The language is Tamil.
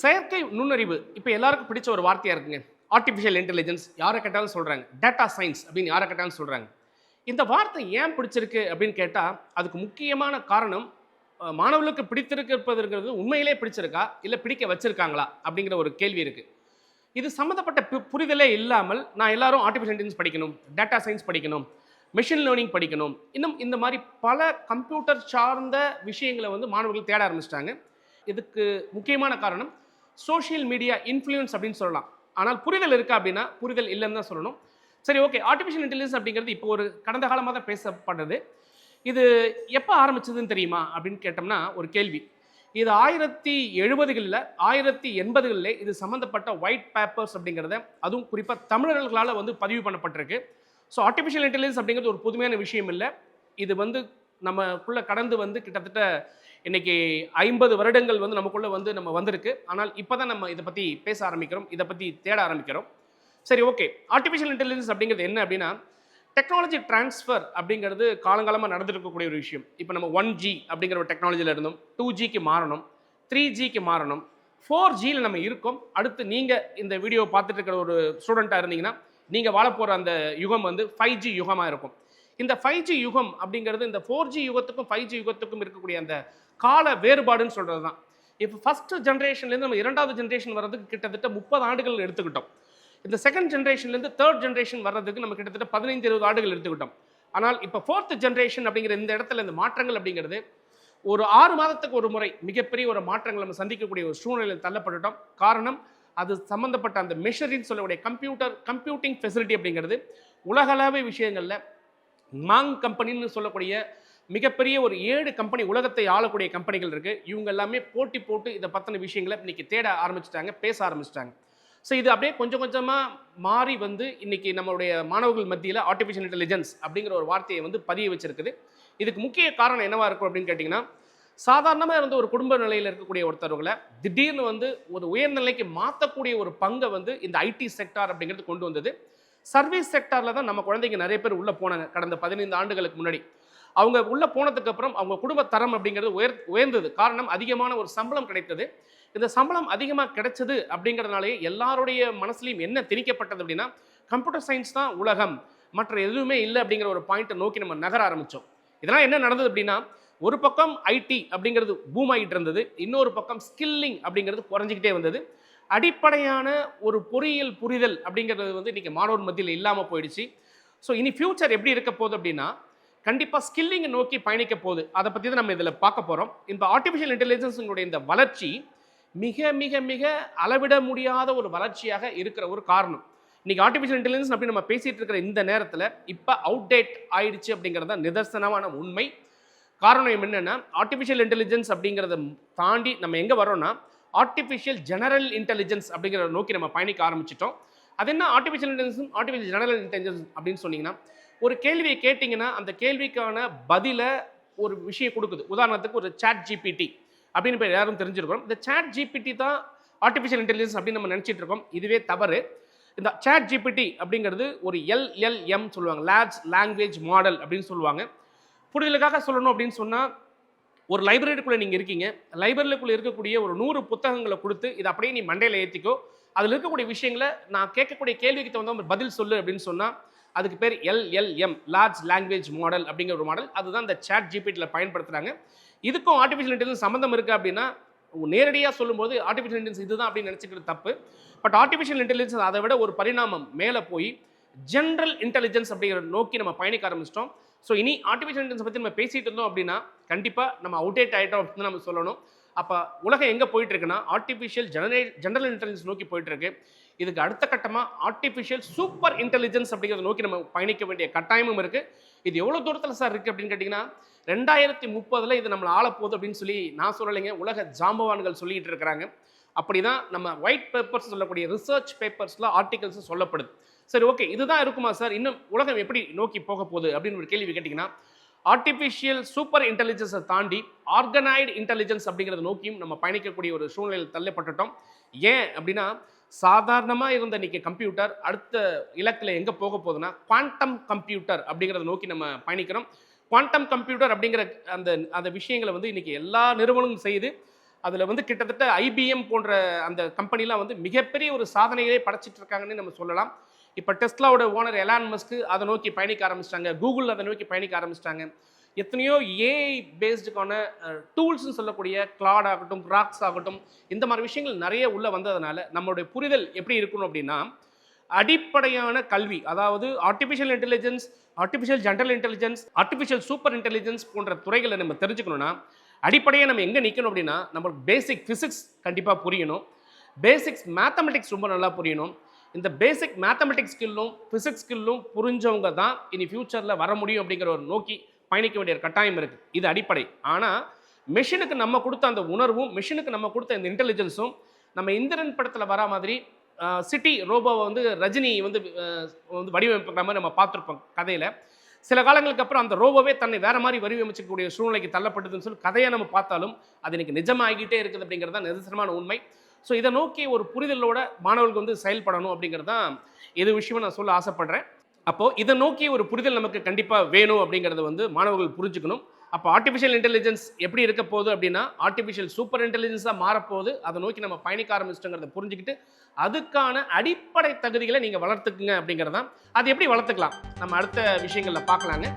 செயற்கை நுண்ணறிவு இப்போ எல்லாருக்கும் பிடிச்ச ஒரு வார்த்தையாக இருக்குங்க. ஆர்டிஃபிஷியல் இன்டெலிஜென்ஸ் யாரை கேட்டாலும் சொல்கிறாங்க. டேட்டா சயின்ஸ் அப்படின்னு யாரை கேட்டாலும் சொல்கிறாங்க. இந்த வார்த்தை ஏன் பிடிச்சிருக்கு அப்படின்னு கேட்டால் அதுக்கு முக்கியமான காரணம் மாணவர்களுக்கு பிடித்திருப்பதுங்கிறது உண்மையிலே பிடிச்சிருக்கா இல்லை பிடிக்க வச்சிருக்காங்களா அப்படிங்கிற ஒரு கேள்வி இருக்குது. இது சம்மந்தப்பட்ட புரிதலே இல்லாமல் நான் எல்லாரும் ஆர்டிஃபிஷியல் இன்டெலிஜென்ஸ் படிக்கணும், டேட்டா சயின்ஸ் படிக்கணும், மெஷின் லேர்னிங் படிக்கணும், இன்னும் இந்த மாதிரி பல கம்ப்யூட்டர் சார்ந்த விஷயங்களை மாணவர்கள் தேட ஆரம்பிச்சிட்டாங்க. இதுக்கு முக்கியமான காரணம் சோஷியல் மீடியா இன்ஃப்ளூயன்ஸ் அப்படின்னு சொல்லலாம். ஆனால் புரிதல் இருக்கா அப்படின்னா புரிதல் இல்லைன்னு தான் சொல்லணும். சரி, ஓகே. ஆர்டிஃபிஷியல் இன்டெலிஜென்ஸ் அப்படிங்கிறது இப்போ ஒரு கடந்த காலமாக தான் பேசப்படுறது. இது எப்போ ஆரம்பிச்சதுன்னு தெரியுமா அப்படின்னு கேட்டோம்னா ஒரு கேள்வி. இது 1970களில் 1980களில் இது சம்மந்தப்பட்ட ஒயிட் பேப்பர்ஸ் அப்படிங்கிறத அதுவும் குறிப்பாக தமிழர்களால் பதிவு பண்ணப்பட்டிருக்கு. ஸோ ஆர்டிஃபிஷியல் இன்டெலிஜென்ஸ் அப்படிங்கிறது ஒரு புதுமையான விஷயம் இல்லை. இது நமக்குள்ளே கடந்து கிட்டத்தட்ட இன்னைக்கு 50 வருடங்கள் நமக்குள்ளே நம்ம வந்திருக்கு. ஆனால் இப்போ தான் நம்ம இதை பற்றி பேச ஆரம்பிக்கிறோம், இதை பற்றி தேட ஆரம்பிக்கிறோம். சரி, ஓகே. ஆர்டிஃபிஷியல் இன்டெலிஜென்ஸ் அப்படிங்கிறது என்ன அப்படின்னா டெக்னாலஜி டிரான்ஸ்ஃபர் அப்படிங்கிறது காலங்காலமாக நடந்துருக்கக்கூடிய ஒரு விஷயம். இப்போ நம்ம 1G அப்படிங்கிற ஒரு டெக்னாலஜியில் இருந்தோம், 2Gக்கு மாறணும், 3Gக்கு மாறணும், 4Gயில் நம்ம இருக்கோம். அடுத்து நீங்கள் இந்த வீடியோ பார்த்துட்டு இருக்கிற ஒரு ஸ்டூடெண்ட்டாக இருந்தீங்கன்னா நீங்கள் வாழ போகிற அந்த யுகம் 5G யுகமாக இருக்கும். இந்த 5G யுகம் அப்படிங்கிறது இந்த 4G யுகத்துக்கும் 5G யுகத்துக்கும் இருக்கக்கூடிய அந்த கால வேறுபாடுன்னு சொல்கிறது தான். இப்போ ஃபஸ்ட்டு ஜென்ரேஷன்லேருந்து நம்ம 2வது ஜென்ரேஷன் வர்றதுக்கு கிட்டத்தட்ட 30 ஆண்டுகள் எடுத்துக்கிட்டோம். இந்த செகண்ட் ஜென்ரேஷன்லேருந்து 3rd ஜென்ரேஷன் வர்றதுக்கு நம்ம கிட்டத்தட்ட 15-20 ஆண்டுகள் எடுத்துக்கிட்டோம். ஆனால் இப்போ 4th ஜென்ரேஷன் அப்படிங்கிற இந்த இடத்துல இந்த மாற்றங்கள் அப்படிங்கிறது ஒரு 6 மாதத்துக்கு ஒரு முறை மிகப்பெரிய ஒரு மாற்றங்கள் நம்ம சந்திக்கக்கூடிய ஒரு சூழ்நிலையில் தள்ளப்பட்டுட்டோம். காரணம் அது சம்மந்தப்பட்ட அந்த மெஷரின்னு சொல்லக்கூடிய கம்ப்யூட்டிங் ஃபெசிலிட்டி அப்படிங்கிறது உலகளவு விஷயங்களில் மாங் கம்பெனின்னு சொல்லக்கூடிய மிகப்பெரிய ஒரு 7 கம்பெனி உலகத்தை ஆளக்கூடிய கம்பெனிகள் இருக்குது. இவங்க எல்லாமே போட்டி போட்டு இதை பற்றின விஷயங்களை இன்றைக்கி தேட ஆரம்பிச்சிட்டாங்க, பேச ஆரம்பிச்சிட்டாங்க. ஸோ இது அப்படியே கொஞ்சம் கொஞ்சமாக மாறி இன்றைக்கி நம்மளுடைய மாணவர்கள் மத்தியில் ஆர்டிஃபிஷியல் இன்டெலிஜென்ஸ் அப்படிங்கிற ஒரு வார்த்தையை பதிய வச்சிருக்குது. இதுக்கு முக்கிய காரணம் என்னவாக இருக்கும் அப்படின்னு கேட்டிங்கன்னா சாதாரணமாக இருந்த ஒரு குடும்ப நிலையில் இருக்கக்கூடிய ஒருத்தர்களை திடீர்னு ஒரு உயர்நிலைக்கு மாற்றக்கூடிய ஒரு பங்கை இந்த ஐடி செக்டார் அப்படிங்கிறது கொண்டு வந்தது. சர்வீஸ் செக்டாரில் தான் நம்ம குழந்தைங்க நிறைய பேர் உள்ளே போனாங்க கடந்த 15 ஆண்டுகளுக்கு முன்னாடி. அவங்க உள்ளே போனதுக்கப்புறம் அவங்க குடும்ப தரம் அப்படிங்கிறது உயர்ந்தது. காரணம் அதிகமான ஒரு சம்பளம் கிடைத்தது. இந்த சம்பளம் அதிகமாக கிடைச்சது அப்படிங்கிறதுனாலேயே எல்லாருடைய மனசுலையும் என்ன திணிக்கப்பட்டது அப்படின்னா கம்ப்யூட்டர் சயின்ஸ் தான் உலகம், மற்ற எதுவுமே இல்லை அப்படிங்கிற ஒரு பாயிண்ட்டை நோக்கி நம்ம நகர ஆரம்பித்தோம். இதெல்லாம் என்ன நடந்தது அப்படின்னா ஒரு பக்கம் ஐடி அப்படிங்கிறது பூம் ஆகிட்டு இருந்தது, இன்னொரு பக்கம் ஸ்கில்லிங் அப்படிங்கிறது குறைஞ்சிக்கிட்டே வந்தது. அடிப்படையான ஒரு பொறியியல் புரிதல் அப்படிங்கிறது இன்றைக்கி மாணவர் மத்தியில் இல்லாமல் போயிடுச்சு. ஸோ இனி ஃபியூச்சர் எப்படி இருக்க போகுது அப்படின்னா கண்டிப்பாக ஸ்கில்லிங்கை நோக்கி பயணிக்க போகுது. அதை பற்றி தான் நம்ம இதில் பார்க்க போகிறோம். இப்போ ஆர்டிஃபிஷியல் இன்டெலிஜென்ஸுடைய இந்த வளர்ச்சி மிக மிக மிக அளவிட முடியாத ஒரு வளர்ச்சியாக இருக்கிற ஒரு காரணம். இன்றைக்கி ஆர்டிஃபிஷியல் இன்டெலிஜென்ஸ் அப்படி நம்ம பேசிகிட்டு இருக்கிற இந்த நேரத்தில் இப்போ அவுட்டேட் ஆயிடுச்சு அப்படிங்கிறது தான் நிதர்சனமான உண்மை. காரணம் என்னென்னா ஆர்டிஃபிஷியல் இன்டெலிஜென்ஸ் அப்படிங்கிறத தாண்டி நம்ம எங்கே வரோம்னா ஆர்டிஃபிஷியல் ஜெனரல் இன்டெலிஜென்ஸ் அப்படிங்கிறத நோக்கி நம்ம பயணிக்க ஆரம்பிச்சிட்டோம். அது என்ன artificial intelligence, artificial general intelligence அப்படின்னு சொன்னீங்கன்னா ஒரு கேள்வியை கேட்டிங்கன்னா அந்த கேள்விக்கான பதிலை ஒரு விஷயம் கொடுக்குது. உதாரணத்துக்கு ஒரு ChatGPT அப்படின்னு பேர் யாரும் தெரிஞ்சிருக்கிறோம். இந்த ChatGPT தான் ஆர்டிஃபிஷியல் இன்டெலிஜென்ஸ் அப்படின்னு நம்ம நினச்சிட்டு இருக்கோம். இதுவே தவறு. இந்த ChatGPT அப்படிங்கிறது ஒரு LLM சொல்லுவாங்க, லார்ஜ் லாங்குவேஜ் மாடல் அப்படின்னு சொல்லுவாங்க. புரிதலுக்காக சொல்லணும் அப்படின்னு சொன்னால் ஒரு லைப்ரரிக்குள்ளே நீங்கள் இருக்கீங்க, லைப்ரரிக்குள்ளே இருக்கக்கூடிய ஒரு 100 புத்தகங்களை கொடுத்து இதை அப்படியே நீ மண்டையில் ஏற்றிக்கோ, அதில் இருக்கக்கூடிய விஷயங்களை நான் கேட்கக்கூடிய கேள்விக்கு தகுந்த பதில் சொல்லு அப்படின்னு சொன்னால் அதுக்கு பேர் LLM, லார்ஜ் லாங்குவேஜ் மாடல் அப்படிங்கிற ஒரு மாடல். அதுதான் இந்த ChatGPTயில் பயன்படுத்துகிறாங்க. இதுக்கும் ஆர்டிஃபிஷியல் இன்டெலிஜென்ஸ் சம்மந்தம் இருக்குது அப்படின்னா நேரடியாக சொல்லும்போது ஆர்டிஃபிஷியல் இன்டெலிஜென்ஸ் இதுதான் அப்படின்னு நினச்சிக்கிறது தப்பு. பட் ஆர்டிஃபிஷியல் இன்டெலிஜென்ஸ் அதை விட ஒரு பரிணாமம் மேலே போய் ஜென்ரல் இன்டெலிஜென்ஸ் அப்படிங்கிற நோக்கி நம்ம பயணிக்க ஆரம்பிச்சிட்டோம். ஸோ இனி ஆர்டிஃபிஷியல் இன்டெலிஜென்ஸ் பற்றி நம்ம பேசிகிட்டு இருந்தோம் அப்படின்னா கண்டிப்பாக நம்ம அவுடேட் ஆகிட்டோம் அப்படின்னு நம்ம சொல்லணும். அப்போ உலகம் எங்கே போயிட்டுருக்குன்னா ஆர்டிஃபிஷியல் ஜெனரல் இன்டெலிஜென்ஸ் நோக்கி போயிட்டுருக்கு. இதுக்கு அடுத்த கட்டமாக ஆர்டிஃபிஷியல் சூப்பர் இன்டெலிஜென்ஸ் அப்படிங்கிறத நோக்கி நம்ம பயணிக்க வேண்டிய கட்டாயமும் இருக்குது. இது எவ்வளோ தூரத்தில் சார் இருக்குது அப்படின்னு கேட்டிங்கன்னா 2030 இது நம்மளை ஆளப்போகுது அப்படின்னு சொல்லி நான் சொல்லலைங்க, உலக ஜாம்பவான்கள் சொல்லிகிட்டு இருக்கிறாங்க. அப்படி தான் நம்ம ஒயிட் பேப்பர்ஸ் சொல்லக்கூடிய ரிசர்ச் பேப்பர்ஸில் ஆர்டிகல்ஸ் சொல்லப்படுது. சரி, ஓகே. இதுதான் இருக்குமா சார், இன்னும் உலகம் எப்படி நோக்கி போக போகுது அப்படின்னு ஒரு கேள்வி கேட்டிங்கன்னா ஆர்டிஃபிஷியல் சூப்பர் இன்டெலிஜென்ஸை தாண்டி ஆர்கனைடு இன்டெலிஜென்ஸ் அப்படிங்கிறத நோக்கியும் நம்ம பயணிக்கக்கூடிய ஒரு சூழ்நிலையில் தள்ளப்பட்டுட்டோம். ஏன் அப்படின்னா சாதாரணமாக இருந்த இன்றைக்கி கம்ப்யூட்டர் அடுத்த இலக்கில் எங்கே போக போகுதுன்னா குவாண்டம் கம்ப்யூட்டர் அப்படிங்கிறத நோக்கி நம்ம பயணிக்கிறோம். குவாண்டம் கம்ப்யூட்டர் அப்படிங்கிற அந்த விஷயங்களை இன்றைக்கி எல்லா நிறுவனமும் செய்து அதில் வந்து கிட்டத்தட்ட ஐபிஎம் போன்ற அந்த கம்பெனிலாம் வந்து மிகப்பெரிய ஒரு சாதனைகளே படைச்சிட்டு இருக்காங்கன்னு நம்ம சொல்லலாம். இப்போ டெஸ்லாவோட ஓனர் எலான் மஸ்க் அதை நோக்கி பயணிக்க ஆரம்பிச்சிட்டாங்க, கூகுள் அதை நோக்கி பயணிக்க ஆரம்பிச்சிட்டாங்க. எத்தனையோ ஏஐ பேஸ்டுக்கான டூல்ஸ்னு சொல்லக்கூடிய கிளாட் ஆகட்டும், ராக்ஸ் ஆகட்டும், இந்த மாதிரி விஷயங்கள் நிறைய உள்ள வந்ததுனால நம்மளுடைய புரிதல் எப்படி இருக்கணும் அப்படின்னா, அடிப்படையான கல்வி, அதாவது artificial intelligence, artificial general intelligence, artificial super intelligence போன்ற துறைகளை நம்ம தெரிஞ்சுக்கணும்னா அடிப்படையாக நம்ம எங்கே நிற்கணும் அப்படின்னா, நம்மளுக்கு பேசிக் ஃபிசிக்ஸ் கண்டிப்பாக புரியணும், பேசிக்ஸ் மேத்தமெட்டிக்ஸ் ரொம்ப நல்லா புரியணும். இந்த பேசிக் மேத்தமெட்டிக்ஸ் ஸ்கில்லும் ஃபிசிக்ஸ் ஸ்கில்லும் புரிஞ்சவங்க தான் இனி ஃபியூச்சரில் வர முடியும் அப்படிங்கிற ஒரு நோக்கி பயணிக்க வேண்டிய கட்டாயம் இருக்குது. இது அடிப்படை. ஆனால் மிஷினுக்கு நம்ம கொடுத்த அந்த உணர்வும், மிஷினுக்கு நம்ம கொடுத்த இந்த இன்டெலிஜென்ஸும், நம்ம இந்திரன் படத்தில் வர மாதிரி சிட்டி ரோபோவை வந்து ரஜினி வந்து வடிவமைப்புற மாதிரி நம்ம பார்த்துருப்போம் கதையில். சில காலங்களுக்கு அப்புறம் அந்த ரோபோவே தன்னை வேற மாதிரி வடிவமைச்சக்கூடிய சூழ்நிலைக்கு தள்ளப்பட்டதுன்னு சொல்லி கதையை நம்ம பார்த்தாலும் அது இன்னைக்கு நிஜமாகிட்டே இருக்குது அப்படிங்கிறது தான் நிதர்சனமான உண்மை. ஸோ இதை நோக்கி ஒரு புரிதலோட மாணவர்களுக்கு வந்து செயல்படணும் அப்படிங்கிறது தான் இது விஷயமா நான் சொல்ல ஆசைப்படுறேன். அப்போது இதை நோக்கி ஒரு புரிதல் நமக்கு கண்டிப்பாக வேணும் அப்படிங்கிறத வந்து மாணவர்கள் புரிஞ்சுக்கணும். அப்போ ஆர்டிஃபிஷியல் இன்டெலிஜென்ஸ் எப்படி இருக்க போகுது அப்படின்னா, ஆர்டிஃபிஷியல் சூப்பர் இன்டெலிஜென்ஸாக மாறப்போகுது. அதை நோக்கி நம்ம பயணிக்க ஆரம்பிச்சிட்டோங்கிறத புரிஞ்சுக்கிட்டு அதுக்கான அடிப்படை தகுதிகளை நீங்கள் வளர்த்துக்குங்க அப்படிங்கிறது தான். அது எப்படி வளர்த்துக்கலாம் நம்ம அடுத்த விஷயங்களில் பார்க்கலாங்க.